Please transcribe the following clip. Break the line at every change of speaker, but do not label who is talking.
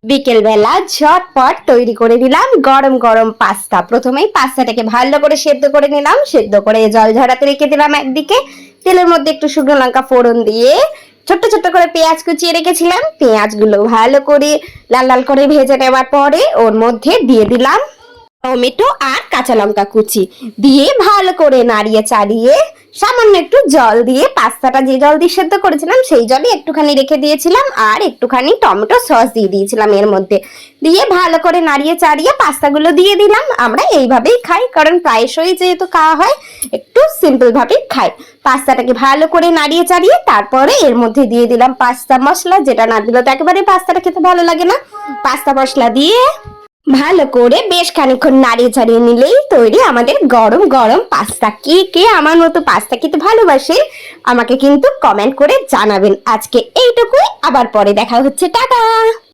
বিকেল বেলা ঝটপট তৈরি করে নিলাম গরম গরম পাস্তা। প্রথমেই পাস্তাটাকে ভালো করে সেদ্ধ করে নিলাম, সেদ্ধ করে জল ঝরাতে রেখে দিলাম একদিকে। তেলের মধ্যে একটু শুকনো লঙ্কা ফোড়ন দিয়ে ছোট্ট ছোট্ট করে পেঁয়াজ কুচিয়ে রেখেছিলাম, পেঁয়াজগুলো ভালো করে লাল লাল করে ভেজে নেওয়ার পরে ওর মধ্যে দিয়ে দিলাম টমেটো আর কাঁচা লঙ্কা কুচি, দিয়ে ভালো করে নাড়িয়ে চাড়িয়ে সামান্য একটু জল দিয়ে, পাস্তাটা যে জল দিয়ে সেদ্ধ করেছিলাম সেই জলই একটুখানি রেখে দিয়েছিলাম, আর একটুখানি টমেটো সস দিয়ে দিয়েছিলাম এর মধ্যে, দিয়ে ভালো করে নাড়িয়ে চাড়িয়ে পাস্তাগুলো দিয়ে দিলাম। আমরা এইভাবেই খাই, কারণ প্রায়শই যেহেতু খাওয়া হয় একটু সিম্পল ভাবেই খাই। পাস্তাটাকে ভালো করে নাড়িয়ে চাড়িয়ে তারপরে এর মধ্যে দিয়ে দিলাম পাস্তা মশলা, যেটা না দিলে তো একেবারে পাস্তাটা খেতে ভালো লাগে না। পাস্তা মশলা দিয়ে ভালো করে বেশ খানিকক্ষণ নাড়িয়ে চাড়িয়ে নিলেই তৈরি আমাদের গরম গরম পাস্তা। কে কে আমার মতো পাস্তা খেতে ভালোবাসে আমাকে কিন্তু কমেন্ট করে জানাবেন। আজকে এইটুকুই, আবার পরে দেখা হচ্ছে, টাটা।